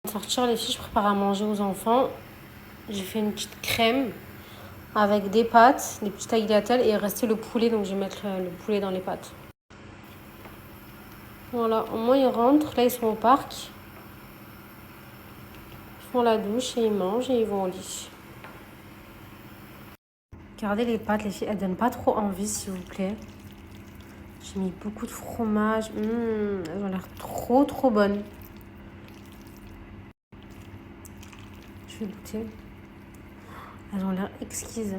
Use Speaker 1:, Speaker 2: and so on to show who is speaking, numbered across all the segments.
Speaker 1: Sortir les filles, je prépare à manger aux enfants. J'ai fait une petite crème avec des pâtes, des petits tagliatelles et il restait le poulet, donc je vais mettre le poulet dans les pâtes. Voilà, au moins ils rentrent, là ils sont au parc. Ils font la douche et ils mangent et ils vont au lit. Regardez les pâtes, les filles, elles donnent pas trop envie s'il vous plaît. J'ai mis beaucoup de fromage, elles ont l'air trop bonnes. Je vais goûter. Elles ont l'air exquises.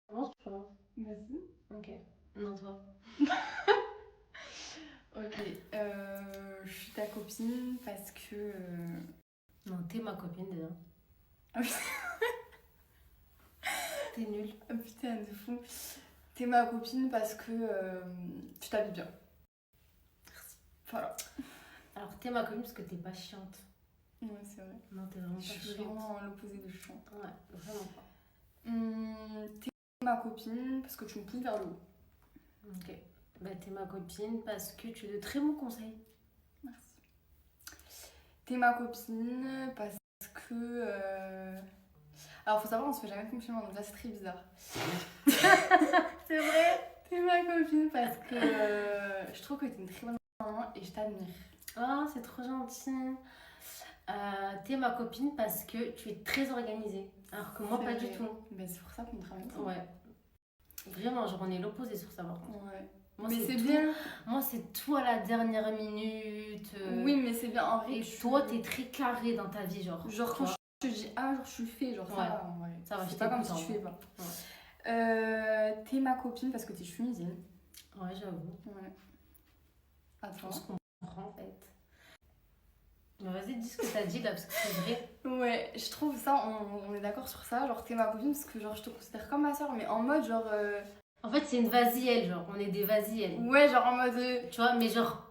Speaker 1: Commence toi.
Speaker 2: Vas-y.
Speaker 1: Ok. Non, toi.
Speaker 2: Ok. Je suis ta copine parce que.
Speaker 1: Non, t'es ma copine déjà.
Speaker 2: Ah oui.
Speaker 1: T'es nulle.
Speaker 2: Ah putain, de fou. T'es ma copine parce que tu t'habilles bien.
Speaker 1: Merci.
Speaker 2: Voilà.
Speaker 1: Alors, t'es ma copine parce que t'es pas chiante.
Speaker 2: Ouais, c'est vrai.
Speaker 1: Non, t'es vraiment
Speaker 2: Je
Speaker 1: pas
Speaker 2: suis
Speaker 1: chiante.
Speaker 2: vraiment l'opposé de chiant.
Speaker 1: Ouais, vraiment pas.
Speaker 2: T'es ma copine parce que tu me pousses vers le haut.
Speaker 1: Ok. Bah, t'es ma copine parce que tu as de très bons conseils.
Speaker 2: Merci. T'es ma copine parce que. Alors, faut savoir, on se fait jamais de compliments, donc là, c'est très bizarre.
Speaker 1: C'est vrai.
Speaker 2: T'es ma copine parce que je trouve que t'es une très bonne maman et je t'admire.
Speaker 1: Ah, c'est trop gentil. T'es ma copine parce que tu es très organisée. Alors que moi,
Speaker 2: C'est
Speaker 1: pas
Speaker 2: vrai.
Speaker 1: du tout.
Speaker 2: Mais c'est pour ça qu'on travaille ensemble.
Speaker 1: Ouais. Vraiment, genre, on est l'opposé sur ça, par contre.
Speaker 2: Ouais.
Speaker 1: Moi,
Speaker 2: Mais c'est
Speaker 1: tout.
Speaker 2: bien.
Speaker 1: Moi, c'est tout à la dernière minute.
Speaker 2: Oui, mais c'est bien. En vrai,
Speaker 1: Et toi, t'es très carré dans ta vie, genre.
Speaker 2: Genre, quand je te dis ah, genre, je le fais. Genre, ça
Speaker 1: Ouais.
Speaker 2: va, en vrai.
Speaker 1: Ça va, je
Speaker 2: C'est pas comme
Speaker 1: t'écoute,
Speaker 2: si
Speaker 1: en
Speaker 2: tu fais
Speaker 1: vrai.
Speaker 2: pas.
Speaker 1: Ouais.
Speaker 2: T'es ma copine parce que t'es tunisienne.
Speaker 1: Ouais, j'avoue.
Speaker 2: Ouais. À
Speaker 1: On
Speaker 2: toi.
Speaker 1: se comprend, en fait. Mais vas-y, dis ce que t'as dit là, parce que c'est vrai.
Speaker 2: Ouais, je trouve ça, on est d'accord sur ça. Genre, t'es ma copine parce que genre, je te considère comme ma soeur, mais en mode genre.
Speaker 1: En fait, c'est une vas-y-elle, genre. On est des vas-y-elle.
Speaker 2: Ouais, genre en mode.
Speaker 1: Tu vois, mais genre.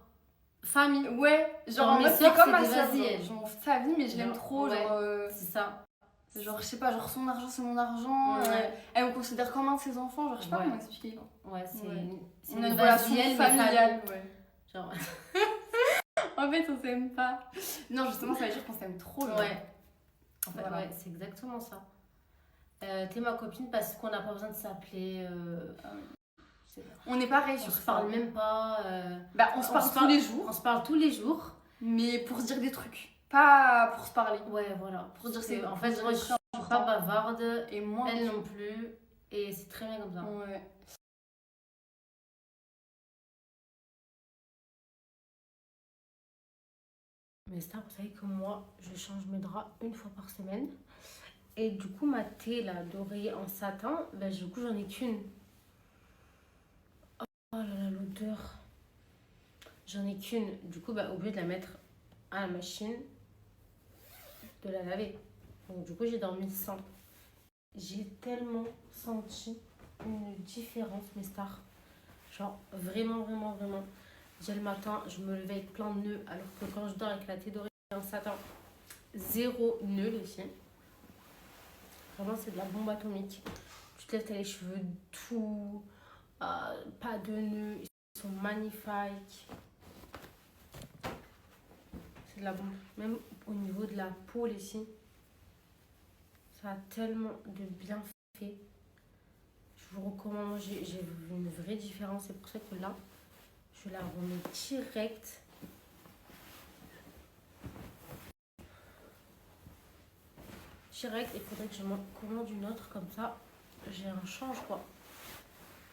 Speaker 1: Famille.
Speaker 2: Ouais, genre en
Speaker 1: mes
Speaker 2: mode c'est
Speaker 1: sœurs,
Speaker 2: comme
Speaker 1: c'est
Speaker 2: ma
Speaker 1: des
Speaker 2: soeur.
Speaker 1: vas-y-elle.
Speaker 2: Genre, je m'en fous de sa vie, mais je l'aime trop.
Speaker 1: Ouais,
Speaker 2: Genre.
Speaker 1: c'est ça.
Speaker 2: Genre, je sais pas, genre son argent c'est mon argent.
Speaker 1: Ouais.
Speaker 2: Elle me considère comme un de ses enfants. Genre, je sais pas
Speaker 1: Ouais.
Speaker 2: comment expliquer.
Speaker 1: Ouais, c'est
Speaker 2: Ouais.
Speaker 1: c'est
Speaker 2: On a
Speaker 1: une
Speaker 2: une relation
Speaker 1: vas-y-elle, mais
Speaker 2: familiale.
Speaker 1: famille.
Speaker 2: Ouais.
Speaker 1: Genre.
Speaker 2: En fait, on s'aime pas. Non, justement, ça veut dire qu'on s'aime trop. Genre.
Speaker 1: Ouais. En fait,
Speaker 2: Voilà.
Speaker 1: ouais, c'est exactement ça. T'es ma copine parce qu'on n'a pas besoin de s'appeler.
Speaker 2: Ah oui. On est pareil
Speaker 1: On
Speaker 2: sur
Speaker 1: se
Speaker 2: ça.
Speaker 1: parle même pas.
Speaker 2: Bah, on se parle tous les jours,
Speaker 1: On se parle tous les jours.
Speaker 2: mais pour se dire des trucs. Pas pour se parler.
Speaker 1: Ouais, voilà.
Speaker 2: Pour dire
Speaker 1: C'est
Speaker 2: c'est
Speaker 1: en fait, moi, je suis pas bavarde.
Speaker 2: Et moi,
Speaker 1: Elle non plus. Et c'est très bien comme ça.
Speaker 2: ouais.
Speaker 1: Mais ça, vous savez que moi, je change mes draps une fois par semaine. Et du coup, ma thé, là, d'oreiller en satin, ben, du coup, j'en ai qu'une. Oh là là, l'odeur. J'en ai qu'une. Du coup, bah, obligé de la mettre à la machine, de la laver. Donc, du coup, j'ai dormi sans. J'ai tellement senti une différence, mes stars. Genre, vraiment, vraiment, vraiment. Déjà le matin, je me levais avec plein de nœuds, alors que quand je dors avec la thé d'oreiller en satin, zéro nœud, les filles. Vraiment, c'est de la bombe atomique. Tu te lèves, t'as les cheveux tout, pas de nœuds, ils sont magnifiques. C'est de la bombe. Même au niveau de la peau, les filles, ça a tellement de bienfaits. Je vous recommande, j'ai vu une vraie différence. C'est pour ça que là, je la remets direct. Direct, il faudrait que je m'en commande une autre comme ça. J'ai un change quoi.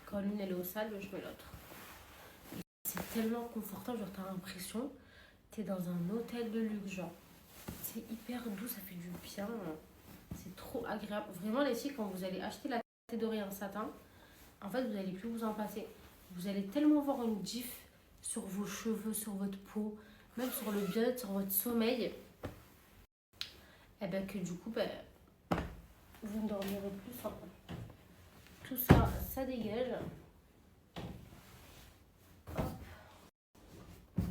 Speaker 1: Quand l'une elle est au sale, je mets l'autre. C'est tellement confortable, genre t'as l'impression t'es dans un hôtel de luxe, genre. C'est hyper doux, ça fait du bien. C'est trop agréable. Vraiment les filles, quand vous allez acheter la thé d'oreiller en satin, en fait vous n'allez plus vous en passer. Vous allez tellement voir une diff sur vos cheveux, sur votre peau, même sur le bien-être, sur votre sommeil. Et bien que du coup, ben, vous ne dormirez plus sans. Tout ça, ça dégage. Hop.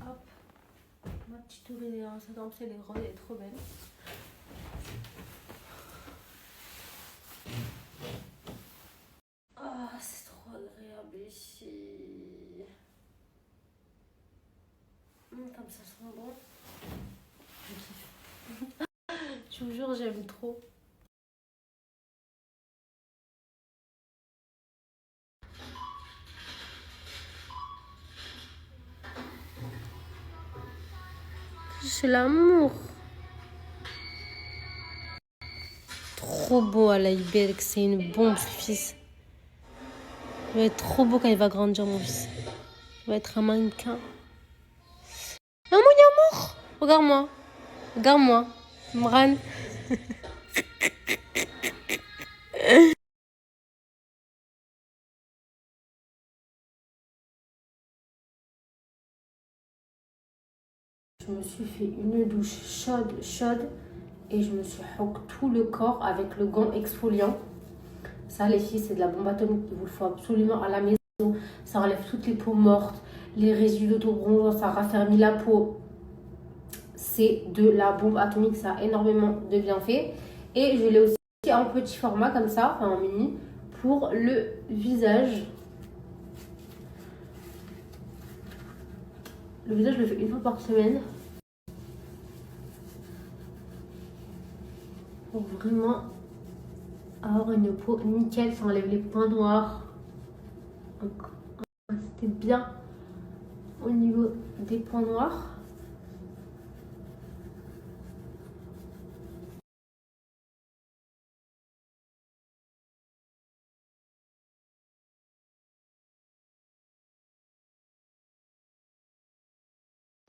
Speaker 1: Hop. Ma petite oreiller en satin, elle est grande, elle est trop belle. Ah, c'est trop agréable ici. Comme ça sent bon. Je kiffe. Je vous jure, j'aime trop. C'est l'amour. Trop beau à l'Ibex, c'est une bombe ce fils. Il va être trop beau quand il va grandir mon fils. Il va être un mannequin. Ah mon amour. Regarde-moi. Regarde-moi. Mran. Je me suis fait une douche chaude. Et je me suis hook tout le corps avec le gant exfoliant. Ça les filles, c'est de la bombe atomique. Il vous le faut absolument à la maison. Ça enlève toutes les peaux mortes, les résidus d'autobronzant, ça raffermit la peau. C'est de la bombe atomique, ça a énormément de bienfaits. Et je l'ai aussi en petit format comme ça, enfin en mini, pour le visage. Le visage, je le fais une fois par semaine. Pour vraiment avoir une peau nickel, ça enlève les points noirs. C'était bien au niveau des points noirs.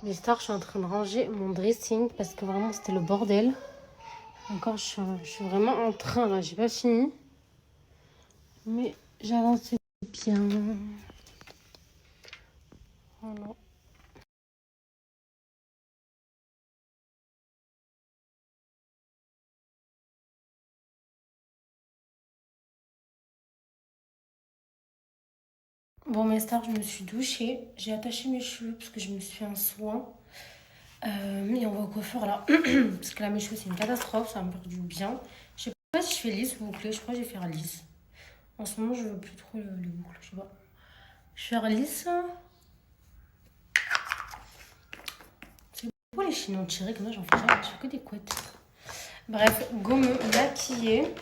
Speaker 1: Les stars, je suis en train de ranger mon dressing parce que vraiment c'était le bordel. Encore, je suis vraiment en train là, j'ai pas fini. Mais j'avance bien. Voilà. Bon, mes stars, je me suis douchée. J'ai attaché mes cheveux parce que je me suis fait un soin. Mais on va au coiffeur là. Parce que là, mes cheveux, c'est une catastrophe. Ça va me faire du bien. Je sais pas si je fais lisse ou bouclé. Je crois que je vais faire lisse. En ce moment, je veux plus trop les boucles. Je sais pas. Je vais faire lisse. C'est beau les chignons tirés. Comme ça, j'en fais jamais. Je fais que des couettes. Bref, go me maquiller.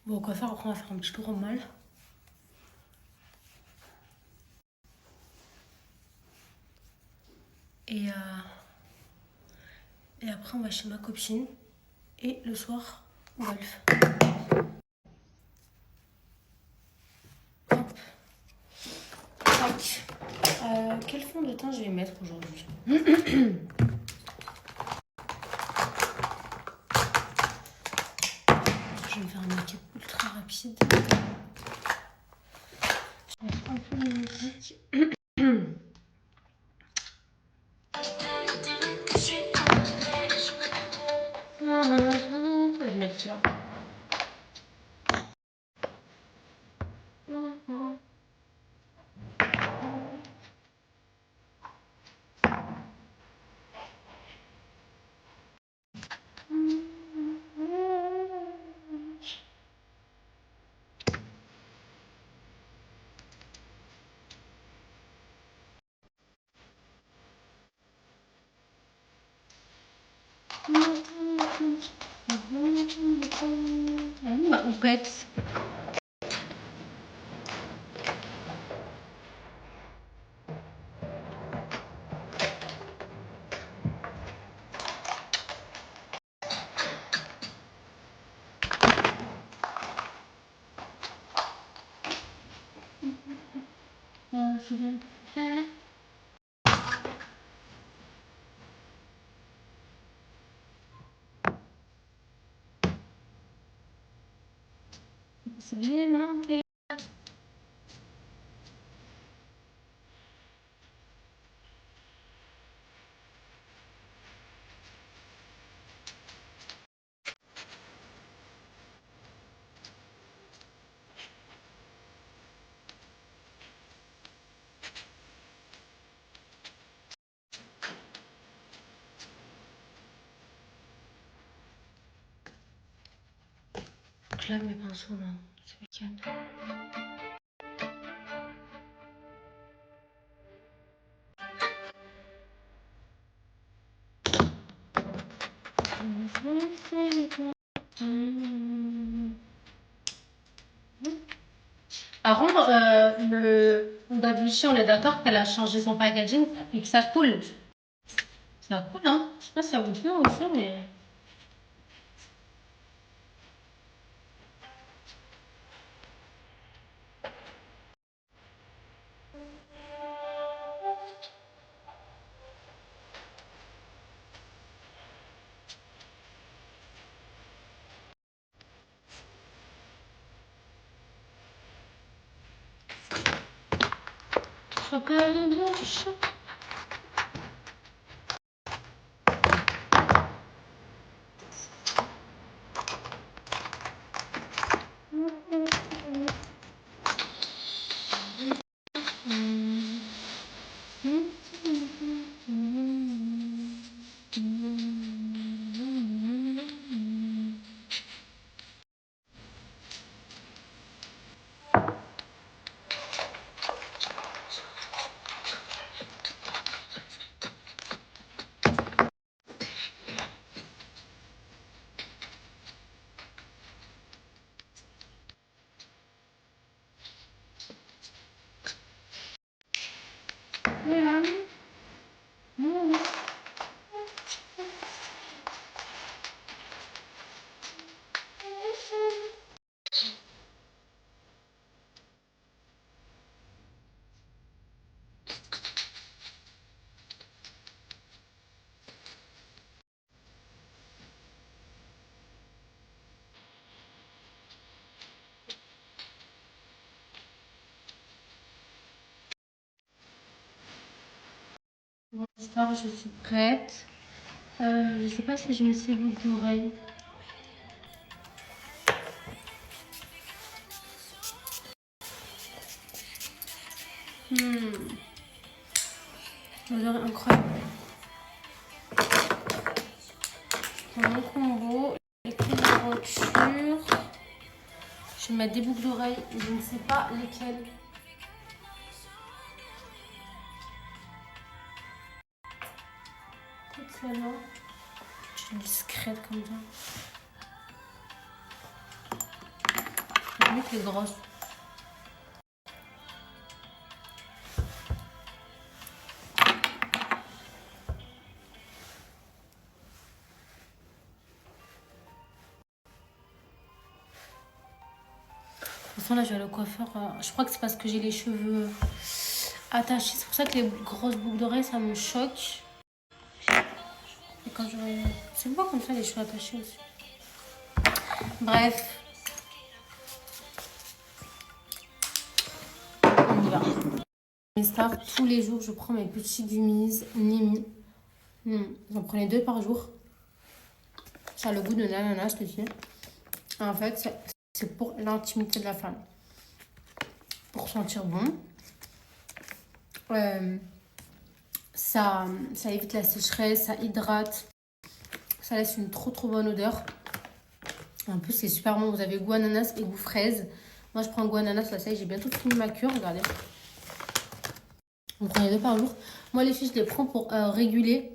Speaker 1: Bon, au coiffeur, après, on va faire un petit tour au mall. Et après, on va chez ma copine. Et le soir, golf. Hop. Tac. Quel fond de teint je vais mettre aujourd'hui? Je vais me faire un make-up ultra rapide. Je vais mettre un peu de musique. Je vais mettre là. Ma houppette. C'est bien. Je lave mes pinceaux là, ce week-end. Par contre, le Davichi, on est d'accord qu'elle a changé son packaging et que ça coule. Ça coule, hein? Je sais pas si ça vous plaît aussi, mais. Bon, je suis prête. Je sais pas si je mets ces boucles d'oreilles. L'odeur est incroyable. Je prends mon combo, les clés de la voiture. Je vais mettre des boucles d'oreilles, je ne sais pas lesquelles. Peut-être celle-là. Je suis discrète comme ça. limite les grosses. De toute façon, là, je vais aller au coiffeur. Je crois que c'est parce que j'ai les cheveux attachés. C'est pour ça que les grosses boucles d'oreilles, ça me choque. Et quand je... C'est pas comme ça, les cheveux attachés aussi. Bref. On y va. Mes stars, tous les jours, je prends mes petits gummies Nimi. J'en prenais 2 par jour. Ça a le goût de l'ananas, je te dis. En fait, c'est pour l'intimité de la femme. Pour sentir bon. Ça évite la sécheresse, ça hydrate. Ça laisse une trop bonne odeur. En plus, c'est super bon. Vous avez goût ananas et goût fraise. Moi, je prends goût ananas. Là, ça y est, j'ai bientôt fini ma cure. Regardez. On prend les 2 par jour. Moi, les filles, je les prends pour réguler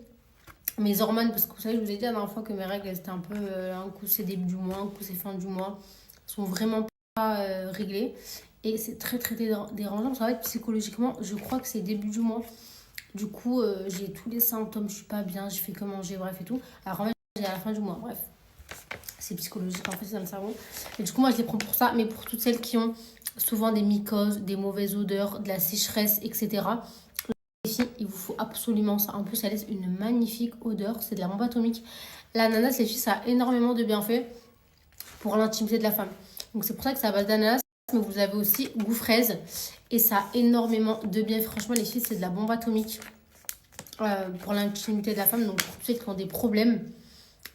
Speaker 1: mes hormones. Parce que vous savez, je vous ai dit la dernière fois que mes règles, elles étaient un peu... un coup, c'est début du mois, un coup, c'est fin du mois. Elles sont vraiment pas réglées. Et c'est très dérangeant. Parce qu'en fait, psychologiquement, je crois que c'est début du mois. Du coup, j'ai tous les symptômes. Je suis pas bien, je fais que manger, bref et tout. Alors, en fait, j'ai à la fin du mois. Bref. C'est psychologique, en fait, c'est dans le cerveau. Et du coup, moi, je les prends pour ça. Mais pour toutes celles qui ont souvent des mycoses, des mauvaises odeurs, de la sécheresse, etc. Ici, il vous faut absolument ça. En plus, ça laisse une magnifique odeur. C'est de la bombe atomique. L'ananas, les filles, ça a énormément de bienfaits pour l'intimité de la femme. Donc, c'est pour ça que c'est à base d'ananas. Mais vous avez aussi goût fraise. Et ça a énormément de bienfaits. Franchement, les filles, c'est de la bombe atomique pour l'intimité de la femme. Donc, pour ceux qui ont des problèmes,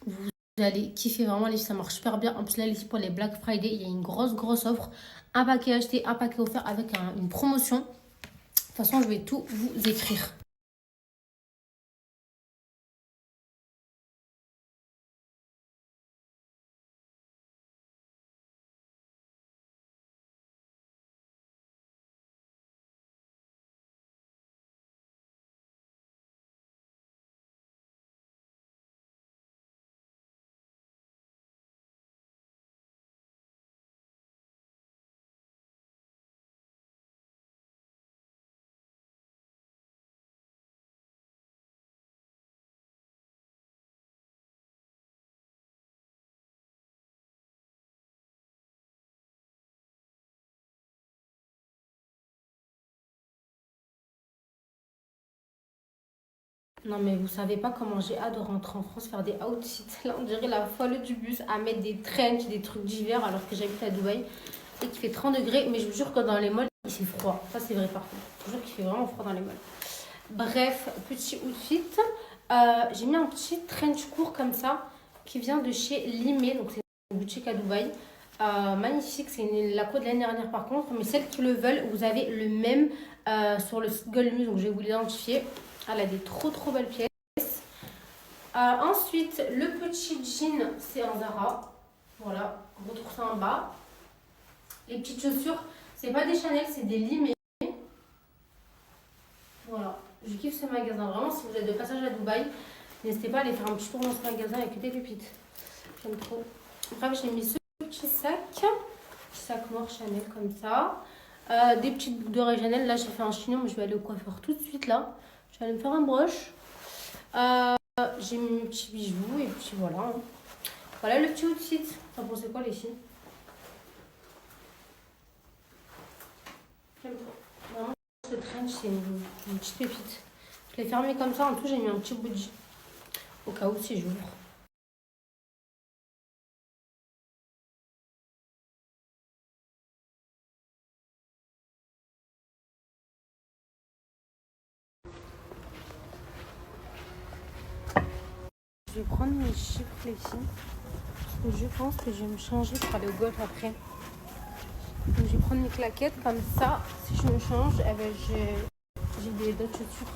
Speaker 1: vous allez kiffer vraiment. Les filles, ça marche super bien. En plus, là, les filles, pour les Black Friday, il y a une grosse offre. Un paquet acheté, un paquet offert avec une promotion. De toute façon, je vais tout vous écrire. Non, mais vous savez pas comment j'ai hâte de rentrer en France, faire des outfits. Là, on dirait la folle du bus à mettre des trench, des trucs d'hiver alors que j'habite à Dubaï et qu'il fait 30 degrés. Mais je vous jure que dans les malls, il fait froid. Ça, c'est vrai par contre. Je vous jure qu'il fait vraiment froid dans les malls. Bref, petit outfit. J'ai mis un petit trench court comme ça qui vient de chez Limé. Donc, c'est une boutique à Dubaï. Magnifique. C'est la cote de l'année dernière par contre. Mais celles qui le veulent, vous avez le même sur le site Goldmuse. Donc, je vais vous l'identifier. Elle a des trop belles pièces. Ensuite, le petit jean, c'est un Zara. Voilà, on retrouve ça en bas. Les petites chaussures, c'est pas des Chanel, c'est des Limé. Voilà, je kiffe ce magasin. Vraiment, si vous êtes de passage à Dubaï, n'hésitez pas à aller faire un petit tour dans ce magasin avec des pépites. J'aime trop. Bref, j'ai mis ce petit sac noir Chanel comme ça. Des petites boucles d'oreilles Chanel. Là, j'ai fait un chignon, mais je vais aller au coiffeur tout de suite là. Je vais aller me faire un brush. J'ai mis mes petits bijoux et puis voilà. Voilà le petit outfit. T'en pensez quoi les filles? J'aime trop. Vraiment, ce trench, c'est une petite pépite. Je l'ai fermé comme ça. En tout, j'ai mis un petit bougie. Au cas où si j'ouvre. Je vais prendre mes chiffres les filles. Parce que je pense que je vais me changer pour aller au golf après. Donc je vais prendre mes claquettes comme ça. Si je me change, eh ben, j'ai d'autres chaussures.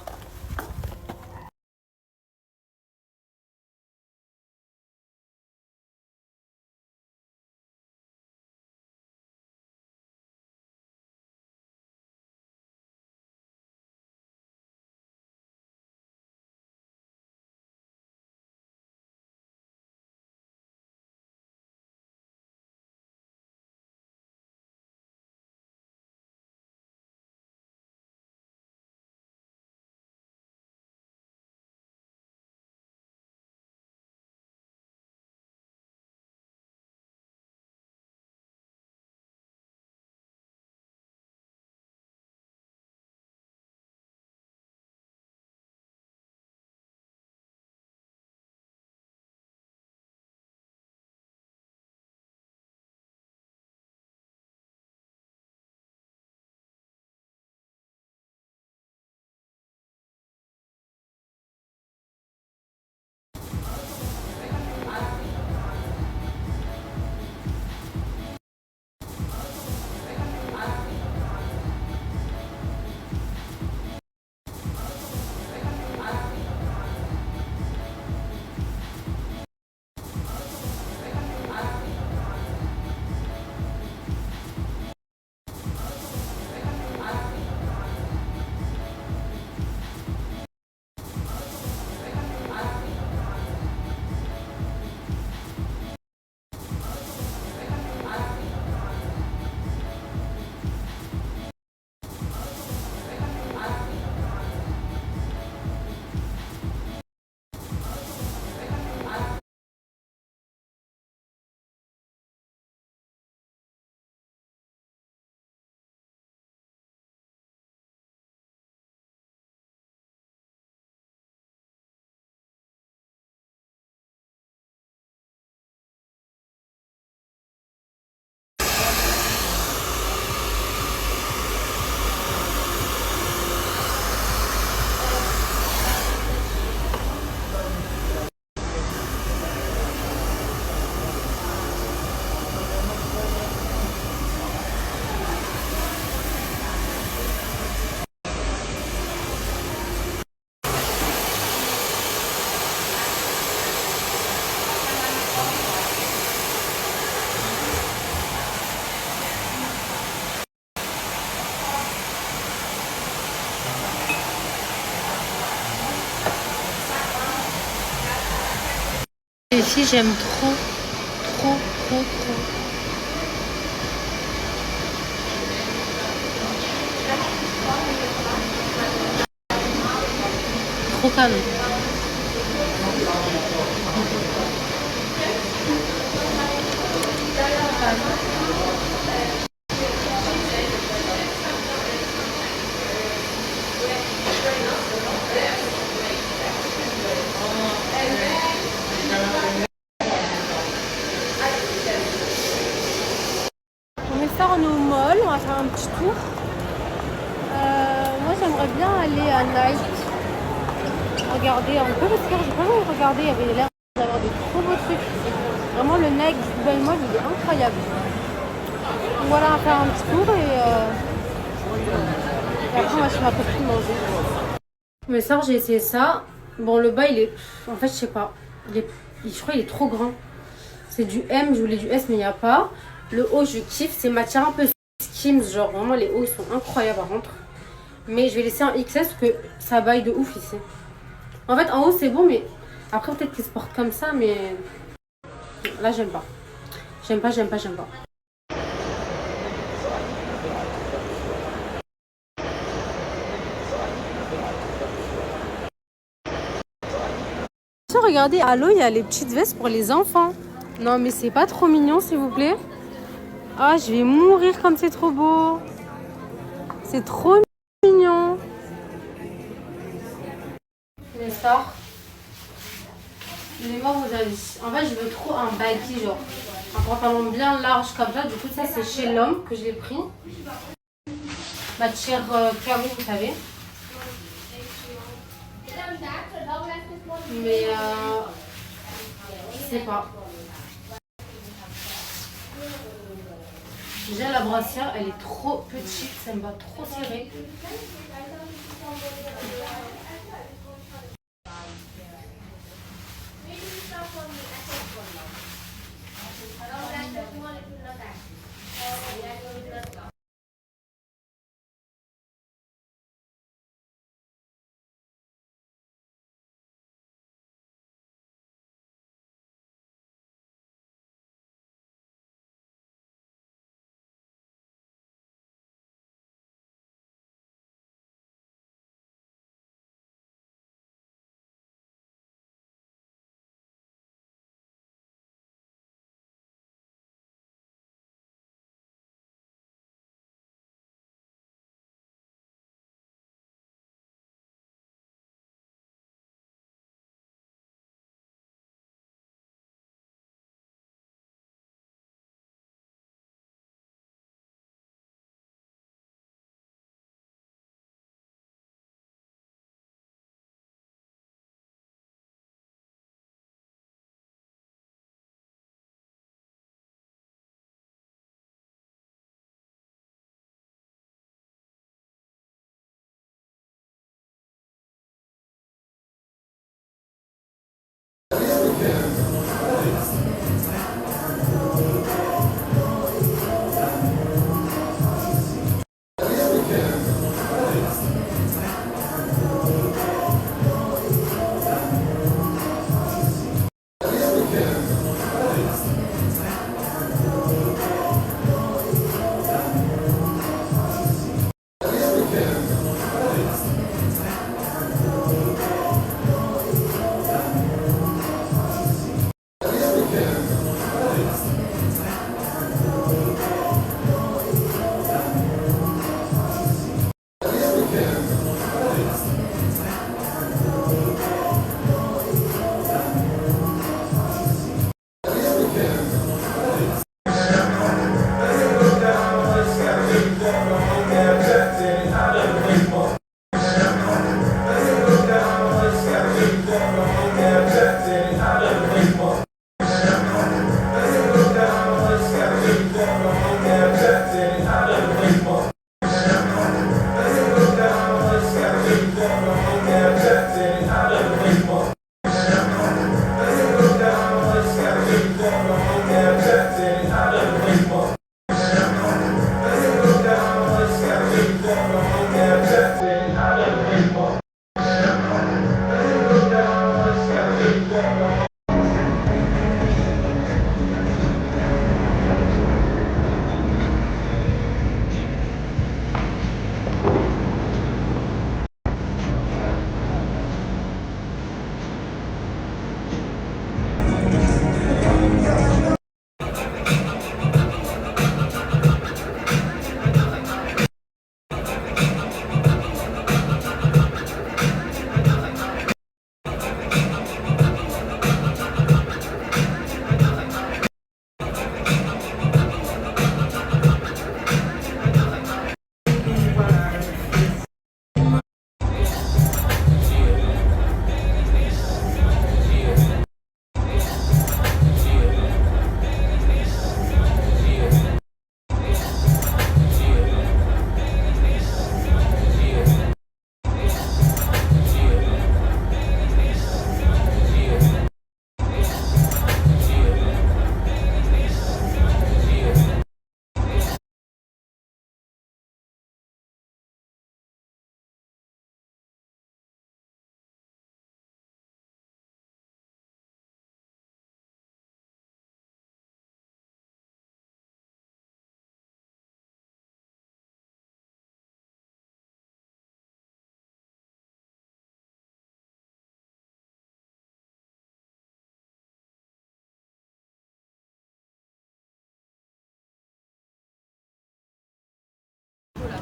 Speaker 1: Celle-ci, j'aime trop. Trop, trop, trop. Trop canon. On est ça, on est au mall, on va faire un petit tour. Moi j'aimerais bien aller à Nike, regarder un peu parce que j'ai pas envie de regarder, il y avait l'air d'avoir des trop beaux trucs. Vraiment le Nike du Dubai Mall il est incroyable. Donc voilà, on va faire un petit tour et après on va chez ma copine manger. Mais ça j'ai essayé ça. Bon le bas il est. En fait je sais pas. Je crois qu'il est trop grand. C'est du M, je voulais du S mais il n'y a pas. Le haut je kiffe, c'est matière un peu Skims, genre vraiment les hauts ils sont incroyables à rentrer. Mais je vais laisser un XS parce que ça baille de ouf ici. En fait en haut c'est bon mais après peut-être qu'ils se portent comme ça mais là j'aime pas. J'aime pas. Regardez, à l'eau il y a les petites vestes pour les enfants. Non mais c'est pas trop mignon s'il vous plaît. Ah je vais mourir comme c'est trop beau. C'est trop mignon. Les stars. Je vais voir vos avis. En fait je veux trop un baggy genre. Un pantalon bien large comme ça. Du coup ça c'est chez l'homme que je l'ai pris. Matière carré vous savez. Mais je sais pas. Déjà la brassière elle est trop petite, ça me va trop serré.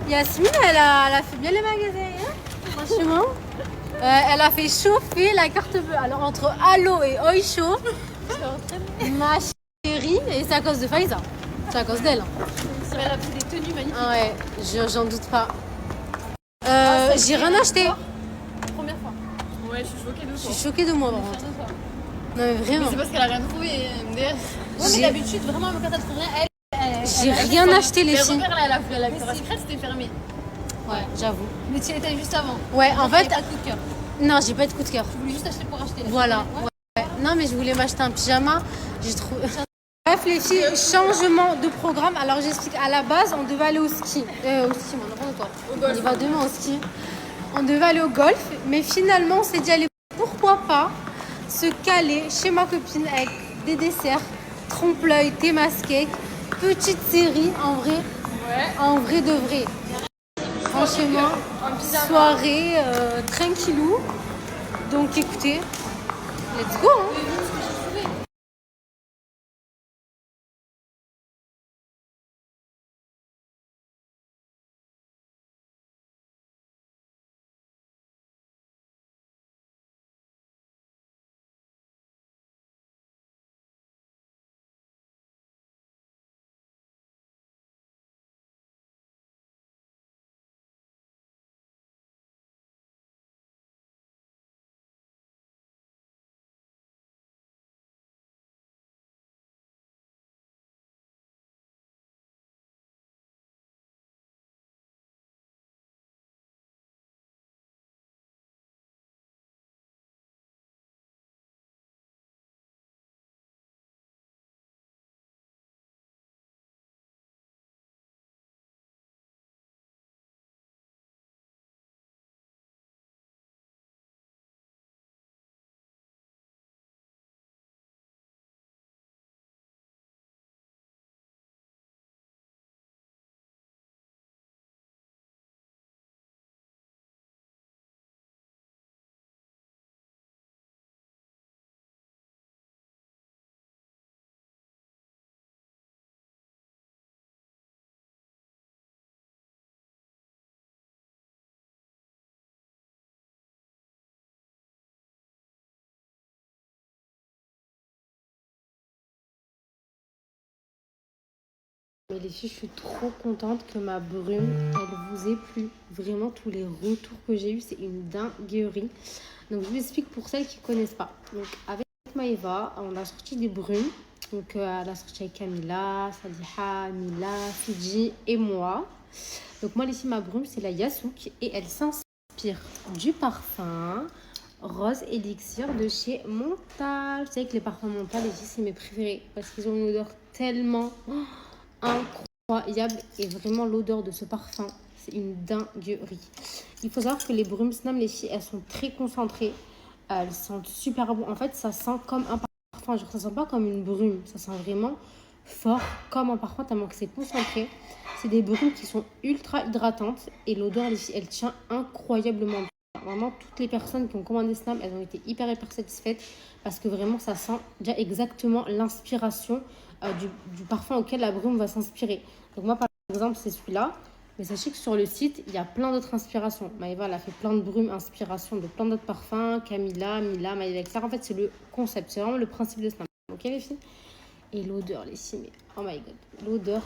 Speaker 3: Yasmine, elle a fait bien les magasins, hein, franchement. Elle a fait chauffer la carte bleue. Alors, entre Allo et Oisho, ma chérie, et c'est à cause de Faiza. C'est à cause d'elle.
Speaker 1: Elle a fait des tenues magnifiques.
Speaker 3: Ah ouais, j'en doute pas. J'ai rien acheté.
Speaker 1: Première fois.
Speaker 2: Ouais, je suis choquée de
Speaker 3: Je
Speaker 2: toi.
Speaker 3: suis choquée de moi, par contre. Non, mais vraiment.
Speaker 2: C'est parce qu'elle a rien trouvé.
Speaker 1: Ouais, mais d'habitude, vraiment, quand elle trouve rien,
Speaker 3: J'ai rien acheté, les
Speaker 2: Mais
Speaker 3: filles.
Speaker 2: repère, là, la Victoria's Secret, c'était fermé.
Speaker 3: Ouais, j'avoue.
Speaker 1: mais tu y étais juste avant.
Speaker 3: Ouais, en fait,
Speaker 1: Pas de coup de cœur.
Speaker 3: non, j'ai pas eu de coup de cœur.
Speaker 1: Tu voulais juste acheter pour acheter.
Speaker 3: Voilà. Ouais. Non, mais je voulais m'acheter un pyjama. J'ai trouvé. Bref, les filles, changement de programme. Alors, j'explique. À la base, on devait aller au ski. Au ski, moi, n'importe quoi. On y va demain au ski. On devait aller au golf. Mais finalement, on s'est dit, allez, pourquoi pas se caler chez ma copine avec des desserts, trompe-l'œil, thé masqué, petite série, en vrai.
Speaker 2: Ouais.
Speaker 3: En vrai de vrai. Franchement, soirée tranquillou. Donc écoutez, let's go, hein. Mais les filles, je suis trop contente que ma brume, elle vous ait plu. Vraiment, tous les retours que j'ai eus, c'est une dinguerie. Donc, je vous explique pour celles qui ne connaissent pas. Donc, avec Maëva, on a sorti des brumes. Donc, elle a sorti avec Camilla, Sadiha, Mila, Fidji et moi. Donc, moi, les filles, ma brume, c'est la Yasouk. Et elle s'inspire du parfum Rose Elixir de chez Montal. Vous savez que les parfums Montal, les filles, c'est mes préférés. Parce qu'ils ont une odeur tellement incroyable. Et vraiment, l'odeur de ce parfum, c'est une dinguerie. Il faut savoir que les brumes Snam, les filles, elles sont très concentrées. Elles sentent super bon. En fait, ça sent comme un parfum. Genre, ça sent pas comme une brume. Ça sent vraiment fort comme un parfum, tellement que c'est concentré. C'est des brumes qui sont ultra hydratantes. Et l'odeur, les filles, elle tient incroyablement bien. Vraiment, toutes les personnes qui ont commandé Snam, elles ont été hyper satisfaites. Parce que vraiment, ça sent déjà exactement l'inspiration du parfum auquel la brume va s'inspirer. Donc moi, par exemple, c'est celui-là. Mais sachez que sur le site, il y a plein d'autres inspirations. Maëva, elle a fait plein de brumes, inspiration de plein d'autres parfums. Camilla, Mila, Maëva, etc. En fait, c'est le concept. C'est vraiment le principe de Snam. Ok, les filles? Et l'odeur, les filles, mais oh my god. L'odeur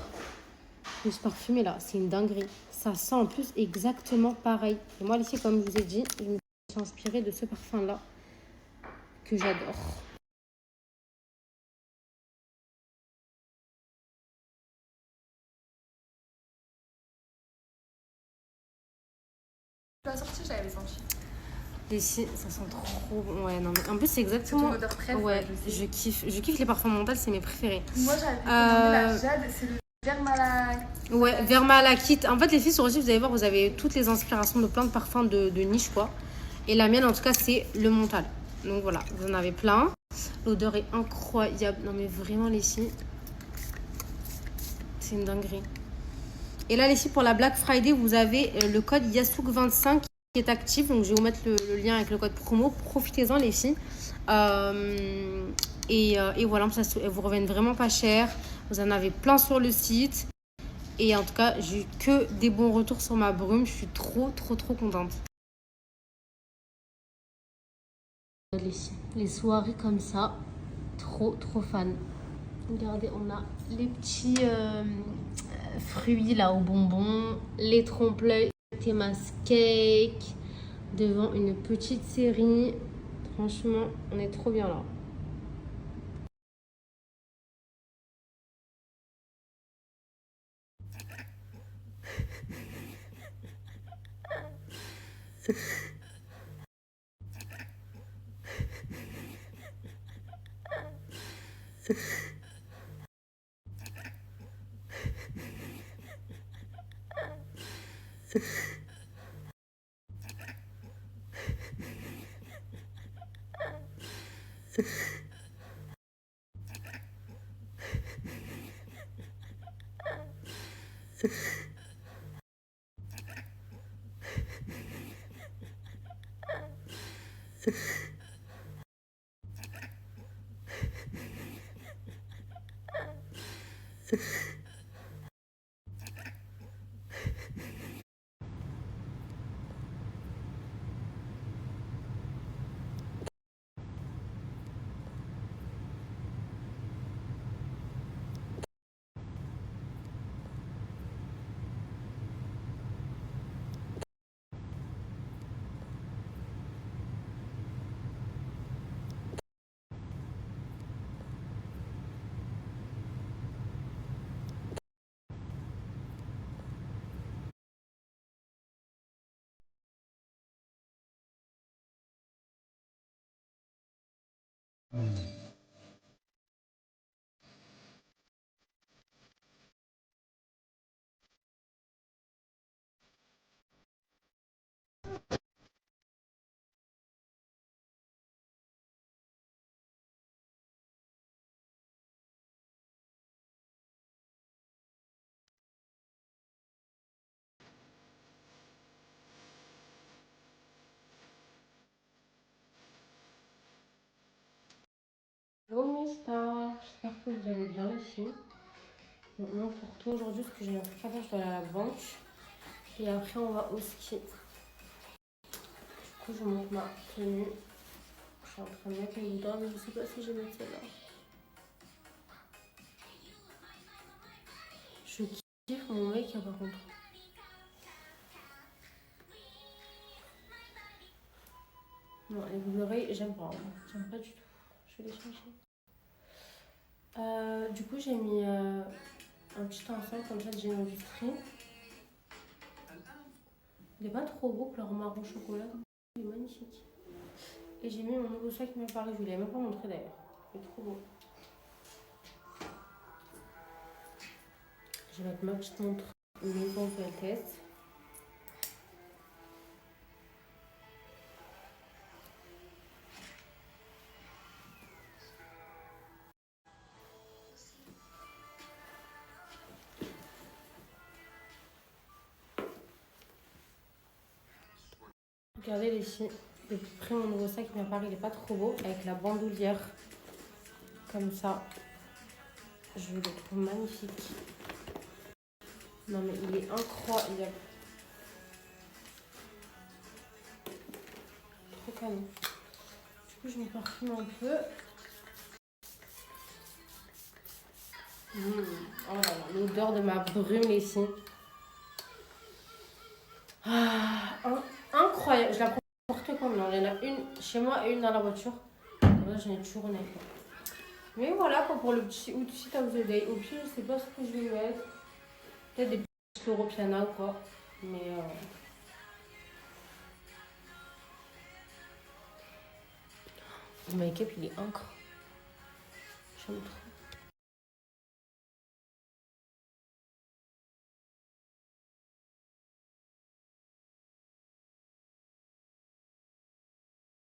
Speaker 3: de ce parfumé-là, c'est une dinguerie. Ça sent en plus exactement pareil. Et moi, les filles, comme je vous ai dit, je me suis inspirée de ce parfum-là que j'adore.
Speaker 2: La sortie, j'avais senti.
Speaker 3: Les filles, ça sent trop bon. Ouais, non, mais en plus, c'est exactement.
Speaker 2: C'est ton odeur très
Speaker 3: ouais,
Speaker 2: je sais.
Speaker 3: je kiffe les parfums Montal, c'est mes préférés.
Speaker 2: Moi, j'avais commandé la Jade, c'est le Vermala.
Speaker 3: Ouais, Vermalakit. En fait, les filles sur le site, vous allez voir, vous avez toutes les inspirations de plein de parfums de niche, quoi. Et la mienne, en tout cas, c'est le Montal. Donc voilà, vous en avez plein. L'odeur est incroyable. Non, mais vraiment, les filles, c'est une dinguerie. Et là, les filles, pour la Black Friday, vous avez le code Yasouk25 qui est actif. Donc, je vais vous mettre le lien avec le code promo. Profitez-en, les filles. Et voilà, ça, elles vous reviennent vraiment pas cher. Vous en avez plein sur le site. Et en tout cas, j'ai eu que des bons retours sur ma brume. Je suis trop contente. Les soirées comme ça, trop fan. Regardez, on a les petits fruits là au bonbon, les trompe-l'œil, Thémas Cake, devant une petite série. Franchement, on est trop bien là. Hello mes stars, j'espère que vous allez bien les filles. Donc moi pour toi aujourd'hui, parce que j'ai un truc à faire, je dois aller à la banque. Et après on va au ski. Du coup je monte ma tenue. Je suis en train de mettre mes boudins, mais je sais pas si je vais mettre celle-là. Je kiffe mon make par contre. Non, les boucles d'oreilles, j'aime pas. J'aime pas du tout. Je vais les changer. Du coup, j'ai mis un petit ensemble comme ça de génométrie. Il est pas trop beau, couleur marron chocolat. Il est magnifique. Et j'ai mis mon nouveau sac qui m'est paru. Je vous l'avais même pas montré d'ailleurs. Il est trop beau. Je vais mettre ma petite montre maison test. Regardez les filles, j'ai pris mon nouveau sac qui m'est paru, il est pas trop beau, avec la bandoulière comme ça. Je le trouve magnifique. Non mais il est incroyable. Trop canon. Du coup je me parfume un peu. Oh là là, l'odeur de ma brume les filles. Ah, incroyable. Je la prends n'importe quand. Il y en a une chez moi et une dans la voiture. Comme ça j'en ai toujours une avec moi. Mais voilà quoi pour le petit outfit à vous aider. Au pire je sais pas ce que je vais mettre. Peut-être des petits floraux piano quoi. Mais mon make-up il est incroyable. J'aime trop.